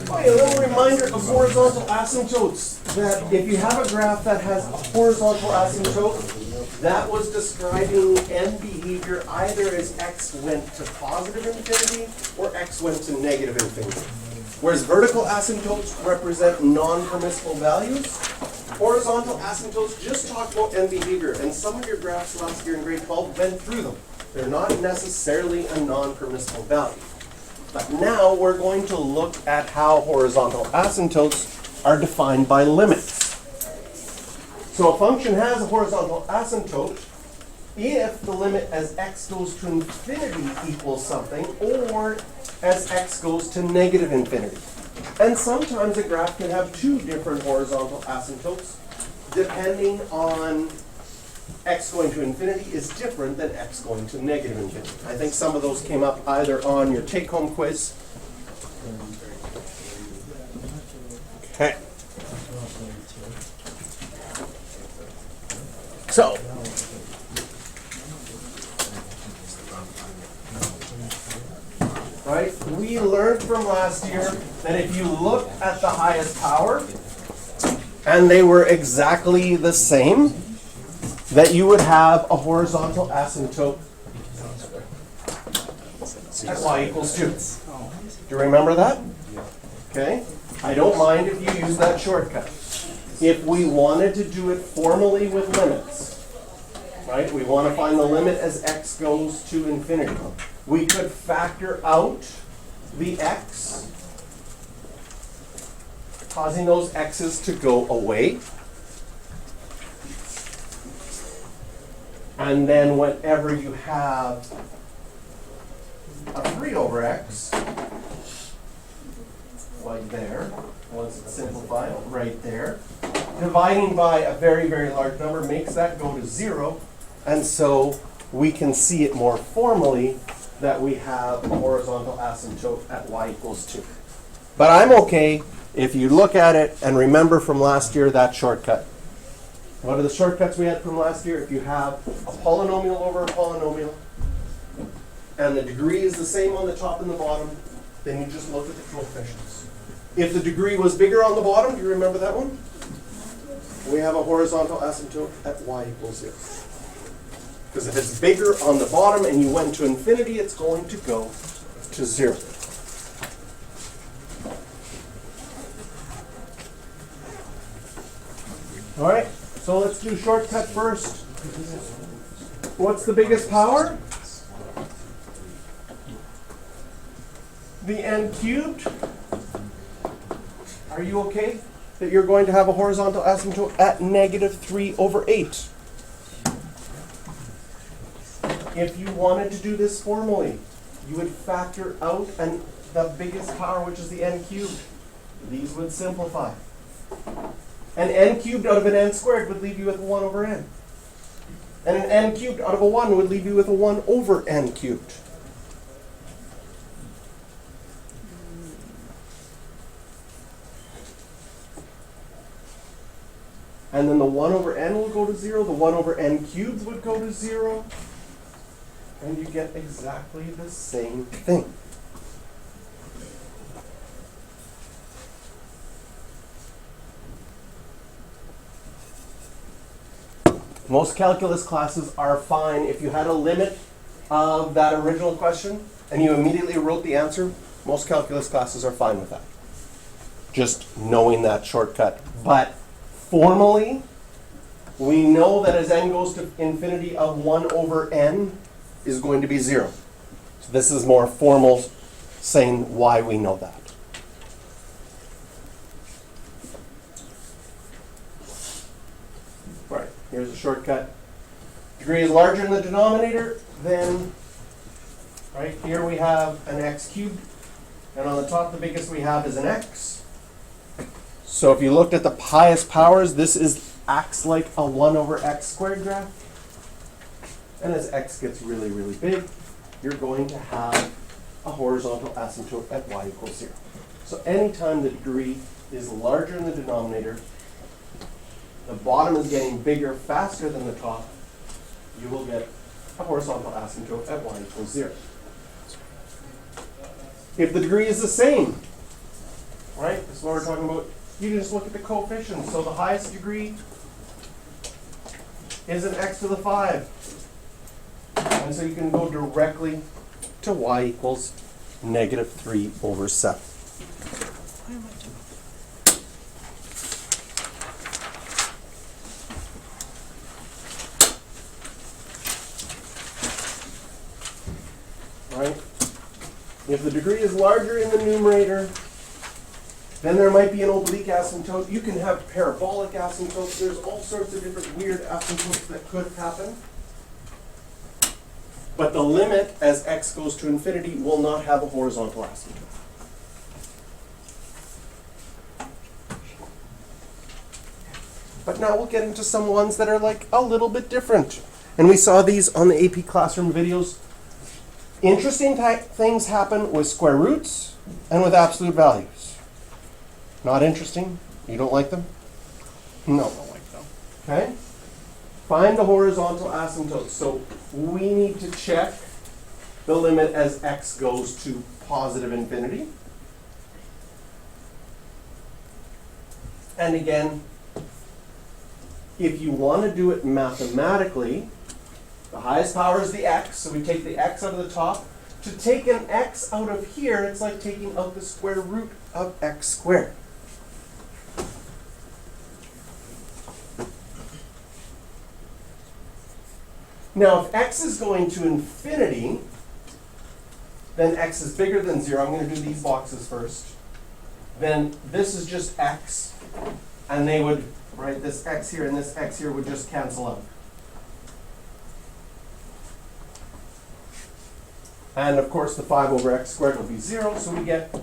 Okay, a little reminder of horizontal asymptotes, that if you have a graph that has a horizontal asymptote, that was describing end behavior either as x went to positive infinity or x went to negative infinity. Whereas vertical asymptotes represent non-permissible values, horizontal asymptotes just talk about end behavior, and some of your graphs last year in grade 12 went through them. They're not necessarily a non-permissible value. But now we're going to look at how horizontal asymptotes are defined by limits. So a function has a horizontal asymptote if the limit as x goes to infinity equals something, or as x goes to negative infinity. And sometimes a graph can have two different horizontal asymptotes, depending on x going to infinity is different than x going to negative infinity. I think some of those came up either on your take-home quiz. Okay. So, right, we learned from last year that if you look at the highest power and they were exactly the same, that you would have a horizontal asymptote at y equals 2. Do you remember that? Okay. I don't mind if you use that shortcut. If we wanted to do it formally with limits, right, we want to find the limit as x goes to infinity. We could factor out the x, causing those x's to go away. And then whenever you have a 3 over x, like there, once it's simplified, right there, dividing by a very, very large number makes that go to 0. And so we can see it more formally that we have a horizontal asymptote at y equals 2. But I'm okay if you look at it and remember from last year that shortcut. What are the shortcuts we had from last year? If you have a polynomial over a polynomial, and the degree is the same on the top and the bottom, then you just look at the coefficients. If the degree was bigger on the bottom, do you remember that one? We have a horizontal asymptote at y equals 0. Because if it's bigger on the bottom and you went to infinity, it's going to go to 0. All right. So let's do shortcut first. What's the biggest power? The n cubed. Are you okay that you're going to have a horizontal asymptote at negative 3 over 8? If you wanted to do this formally, you would factor out the biggest power, which is the n cubed. These would simplify. And n cubed out of an n squared would leave you with 1 over n. And an n cubed out of a 1 would leave you with a 1 over n cubed. And then the 1 over n will go to 0. The 1 over n cubed would go to 0. And you get exactly the same thing. Most calculus classes are fine. If you had a limit of that original question and you immediately wrote the answer, most calculus classes are fine with that. Just knowing that shortcut. But formally, we know that as n goes to infinity of 1 over n is going to be 0. So this is more formal saying why we know that. Right, here's a shortcut. Degree is larger in the denominator, then right here we have an x cubed, and on the top the biggest we have is an x. So if you looked at the highest powers, this acts like a 1 over x squared graph. And as x gets really, really big, you're going to have a horizontal asymptote at y equals 0. So anytime the degree is larger in the denominator, the bottom is getting bigger faster than the top, you will get a horizontal asymptote at y equals 0. If the degree is the same, right? That's what we're talking about. You just look at the coefficients. So the highest degree is an x to the 5. And so you can go directly to y equals -3/7. Right? If the degree is larger in the numerator, then there might be an oblique asymptote. You can have parabolic asymptotes. There's all sorts of different weird asymptotes that could happen. But the limit as x goes to infinity will not have a horizontal asymptote. But now we'll get into some ones that are like a little bit different. And we saw these on the AP Classroom videos. Interesting things happen with square roots and with absolute values. Not interesting? You don't like them? No, don't like them. Okay? Find the horizontal asymptotes. So we need to check the limit as x goes to positive infinity. And again, if you want to do it mathematically, the highest power is the x, so we take the x out of the top. To take an x out of here, it's like taking out the square root of x squared. Now, if x is going to infinity, then x is bigger than 0. I'm going to do these boxes first. Then this is just x, and they would, right, this x here and this x here would just cancel out. And of course, the 5/x² will be 0, so we get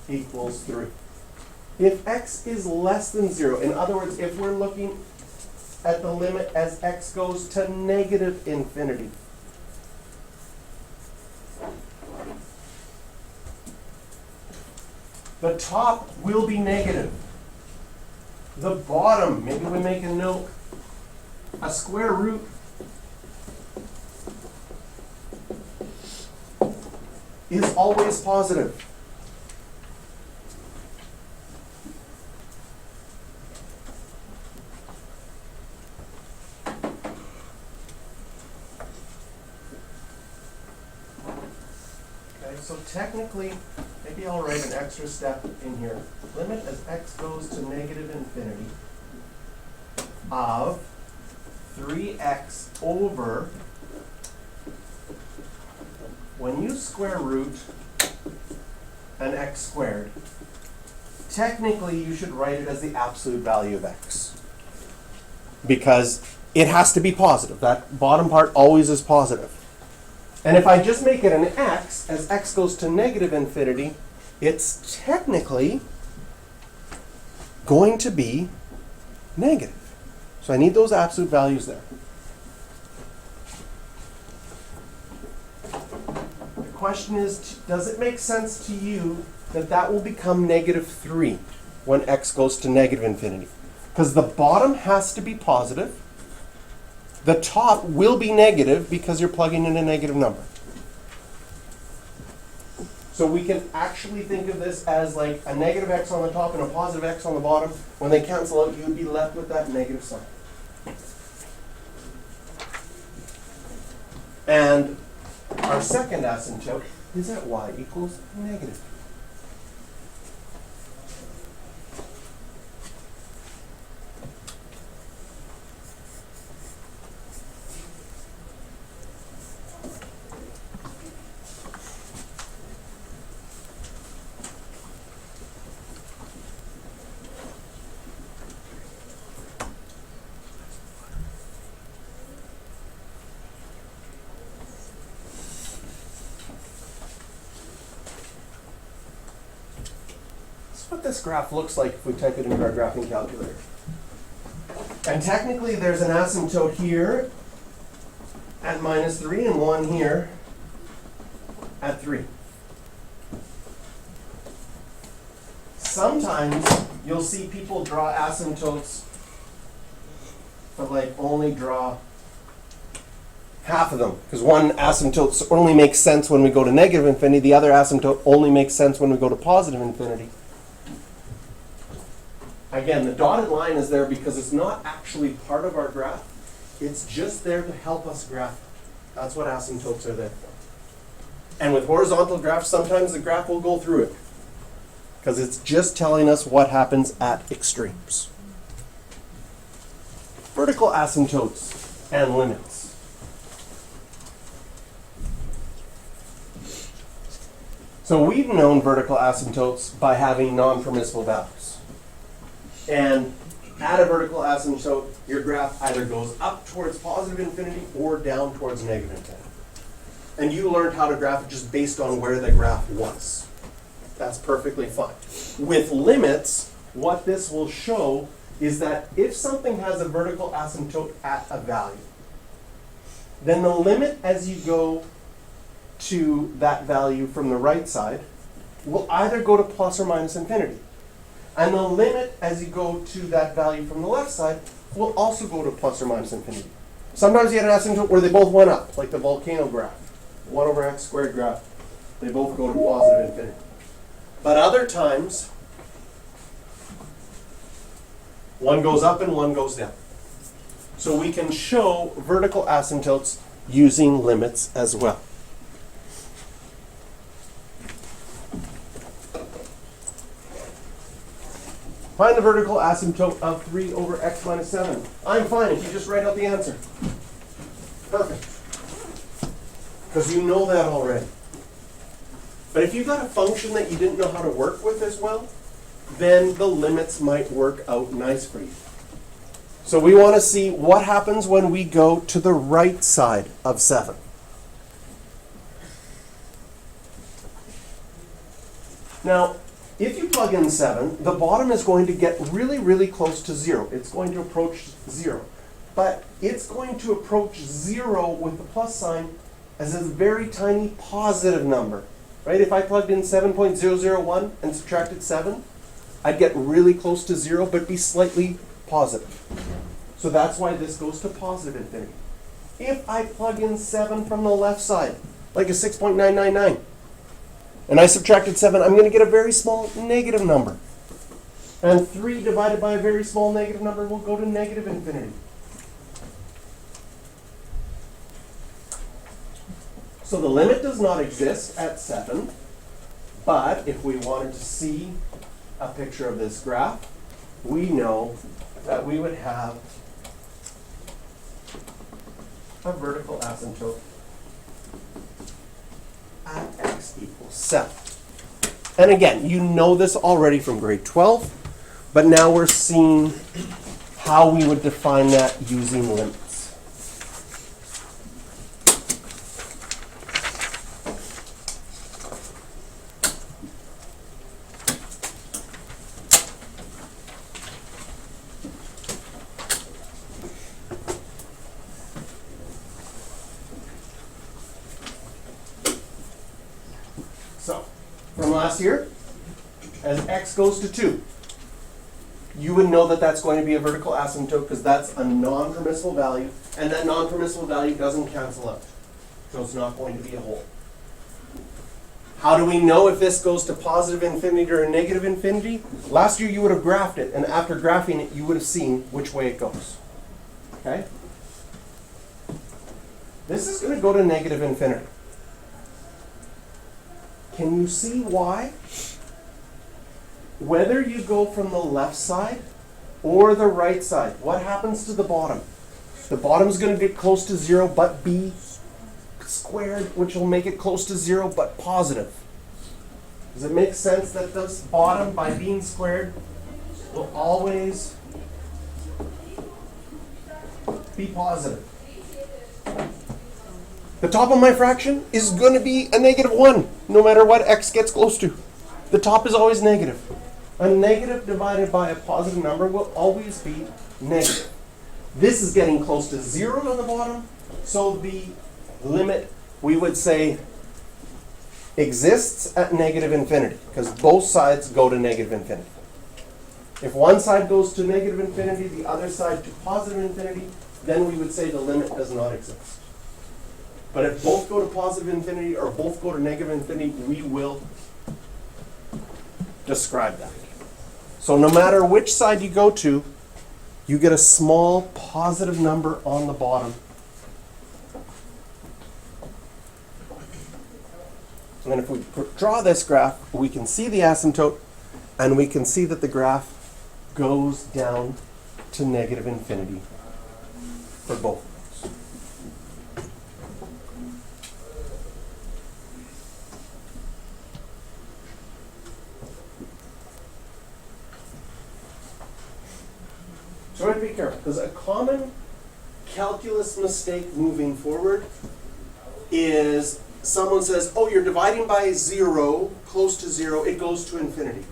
equals 3. If x is less than 0, in other words, if we're looking at the limit as x goes to negative infinity, the top will be negative. The bottom, maybe we make a note, a square root is always positive. Okay, so technically, maybe I'll write an extra step in here. Limit as x goes to negative infinity of 3x over, when you square root an x squared, technically you should write it as the absolute value of x. Because it has to be positive. That bottom part always is positive. And if I just make it an x, as x goes to negative infinity, it's technically going to be negative. So I need those absolute values there. The question is, does it make sense to you that that will become -3 when x goes to negative infinity? Because the bottom has to be positive. The top will be negative because you're plugging in a negative number. So we can actually think of this as like a negative x on the top and a positive x on the bottom. When they cancel out, you would be left with that negative sign. And our second asymptote is at y equals negative. What this graph looks like if we type it into our graphing calculator. And technically there's an asymptote here at -3 and one here at 3. Sometimes you'll see people draw asymptotes but like only draw half of them, because one asymptote only makes sense when we go to negative infinity, the other asymptote only makes sense when we go to positive infinity. Again, the dotted line is there because it's not actually part of our graph. It's just there to help us graph it. That's what asymptotes are there for. And with horizontal graphs, sometimes the graph will go through it, because it's just telling us what happens at extremes. Vertical asymptotes and limits. So we've known vertical asymptotes by having non-permissible values. And at a vertical asymptote, your graph either goes up towards positive infinity or down towards negative infinity. And you learned how to graph it just based on where the graph was. That's perfectly fine. With limits, what this will show is that if something has a vertical asymptote at a value, then the limit as you go to that value from the right side will either go to plus or minus infinity. And the limit as you go to that value from the left side will also go to plus or minus infinity. Sometimes you had an asymptote where they both went up, like the volcano graph, 1 over x squared graph. They both go to positive infinity. But other times, one goes up and one goes down. So we can show vertical asymptotes using limits as well. Find the vertical asymptote of 3 over x minus 7. I'm fine if you just write out the answer. Perfect. Because you know that already. But if you've got a function that you didn't know how to work with as well, then the limits might work out nice for you. So we want to see what happens when we go to the right side of 7. Now, if you plug in 7, the bottom is going to get really, really close to 0. It's going to approach 0. But it's going to approach 0 with the plus sign as a very tiny positive number. Right? If I plugged in 7.001 and subtracted 7, I'd get really close to 0, but be slightly positive. So that's why this goes to positive infinity. If I plug in 7 from the left side, like a 6.999, and I subtracted 7, I'm going to get a very small negative number. And 3 divided by a very small negative number will go to negative infinity. So the limit does not exist at 7, but if we wanted to see a picture of this graph, we know that we would have a vertical asymptote at x equals 7. And again, you know this already from grade 12, but now we're seeing how we would define that using limits. From last year, as x goes to 2, you would know that that's going to be a vertical asymptote because that's a non-permissible value, and that non-permissible value doesn't cancel out. So it's not going to be a whole. How do we know if this goes to positive infinity or negative infinity? Last year you would have graphed it, and after graphing it, you would have seen which way it goes. Okay? This is going to go to negative infinity. Can you see why? Whether you go from the left side or the right side, what happens to the bottom? The bottom is going to get close to 0 but be squared, which will make it close to 0 but positive. Does it make sense that this bottom, by being squared, will always be positive? The top of my fraction is going to be a negative 1, no matter what x gets close to. The top is always negative. A negative divided by a positive number will always be negative. This is getting close to 0 on the bottom, so the limit, we would say, exists at negative infinity, because both sides go to negative infinity. If one side goes to negative infinity, the other side to positive infinity, then we would say the limit does not exist. But if both go to positive infinity or both go to negative infinity, we will describe that. So no matter which side you go to, you get a small positive number on the bottom. And then if we draw this graph, we can see the asymptote, and we can see that the graph goes down to negative infinity for both. So we have to be careful, because a common calculus mistake moving forward is someone says, oh, you're dividing by 0, close to 0, it goes to infinity.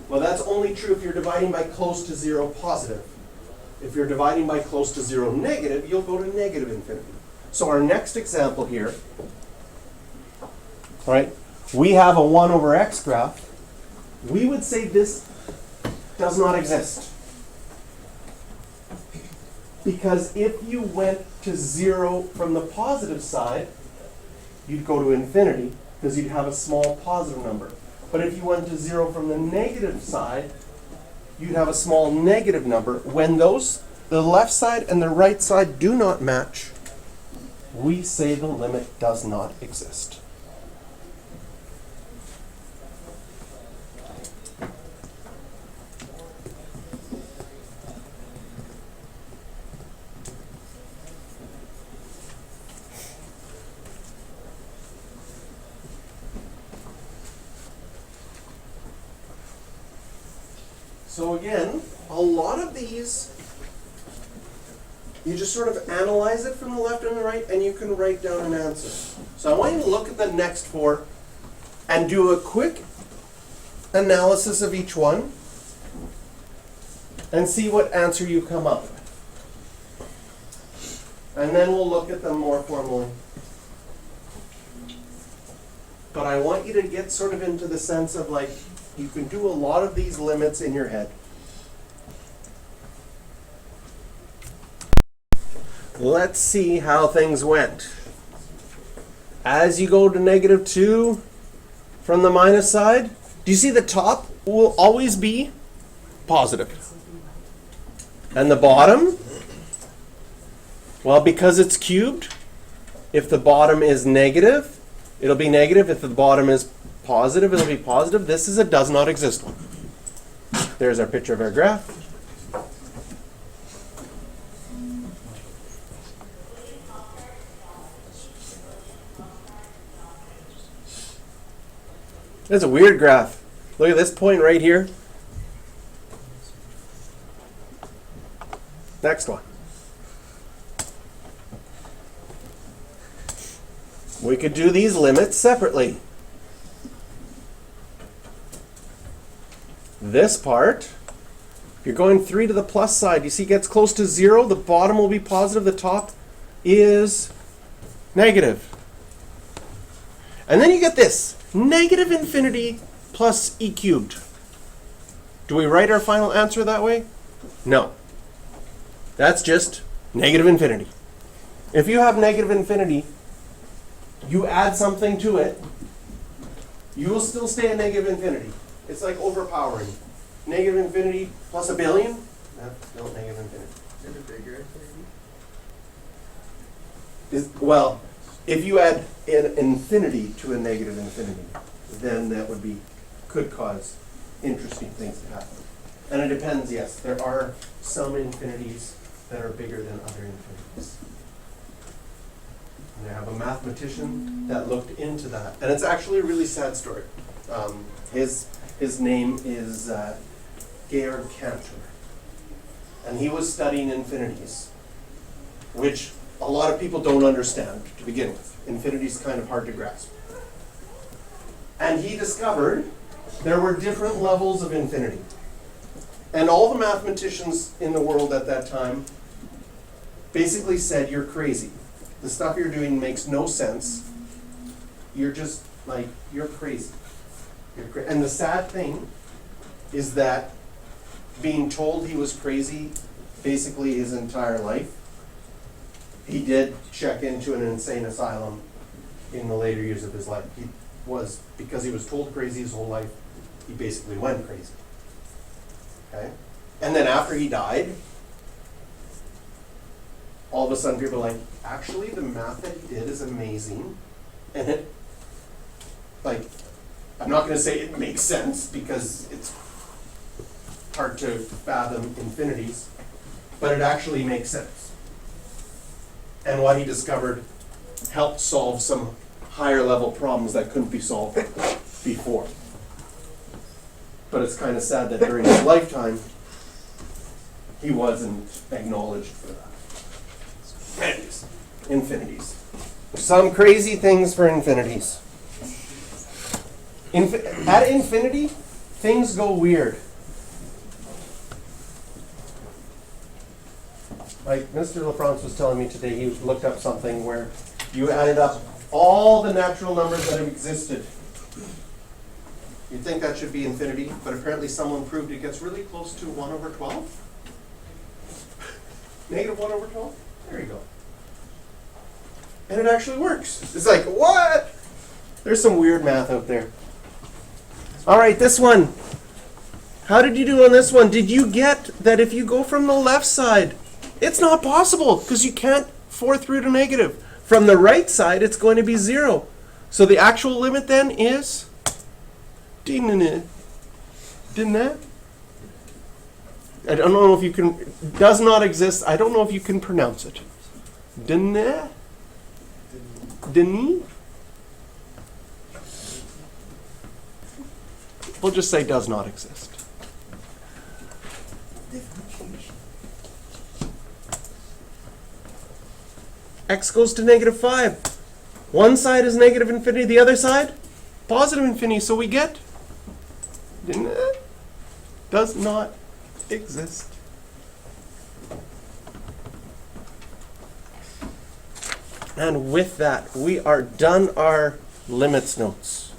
Well, that's only true if you're dividing by close to 0 positive. If you're dividing by close to 0 negative, you'll go to negative infinity. So our next example here, right, we have a 1 over x graph. We would say this does not exist. Because if you went to 0 from the positive side, you'd go to infinity, because you'd have a small positive number. But if you went to 0 from the negative side, you'd have a small negative number. When the left side and the right side do not match, we say the limit does not exist. So again, a lot of these, you just sort of analyze it from the left and the right, and you can write down an answer. So I want you to look at the next 4 and do a quick analysis of each one and see what answer you come up with. And then we'll look at them more formally. But I want you to get sort of into the sense of like, you can do a lot of these limits in your head. Let's see how things went. As you go to negative 2 from the minus side, do you see the top will always be positive? And the bottom? Well, because it's cubed, if the bottom is negative, it'll be negative. If the bottom is positive, it'll be positive. This is a does not exist one. There's our picture of our graph. That's a weird graph. Look at this point right here. Next one. We could do these limits separately. This part, if you're going 3 to the plus side, you see it gets close to 0, the bottom will be positive, the top is negative. And then you get this, negative infinity plus e cubed. Do we write our final answer that way? No. That's just negative infinity. If you have negative infinity, you add something to it, you will still stay at negative infinity. It's like overpowering. Negative infinity plus a billion? That's still negative infinity. Is it a bigger infinity? Well, if you add an infinity to a negative infinity, then that could cause interesting things to happen. And it depends, yes. There are some infinities that are bigger than other infinities. And I have a mathematician that looked into that. And it's actually a really sad story. His name is Georg Cantor. And he was studying infinities, which a lot of people don't understand to begin with. Infinity is kind of hard to grasp. And he discovered there were different levels of infinity. And all the mathematicians in the world at that time basically said, you're crazy. The stuff you're doing makes no sense. You're just like, you're crazy. And the sad thing is that being told he was crazy basically his entire life he did check into an insane asylum in the later years of his life. Because he was told crazy his whole life, he basically went crazy. Okay? And then after he died, all of a sudden people are like, actually the math that he did is amazing. And it, like, I'm not going to say it makes sense because it's hard to fathom infinities, but it actually makes sense. And what he discovered helped solve some higher level problems that couldn't be solved before. But it's kind of sad that during his lifetime, he wasn't acknowledged for that. Anyways, infinities. Some crazy things for infinities. At infinity, things go weird. Like Mr. LaFrance was telling me today, he looked up something where you added up all the natural numbers that have existed. You'd think that should be infinity, but apparently someone proved it gets really close to 1 over 12. Negative 1 over 12? There you go. And it actually works. It's like, what? There's some weird math out there. All right, this one. How did you do on this one? Did you get that if you go from the left side, it's not possible because you can't 4th root a negative. From the right side, it's going to be 0. So the actual limit then is, didn't that? I don't know if you can, does not exist. I don't know if you can pronounce it. Didn't? We'll just say does not exist. X goes to -5. One side is negative infinity, the other side positive infinity. So we get does not exist. And with that, we are done our limits notes.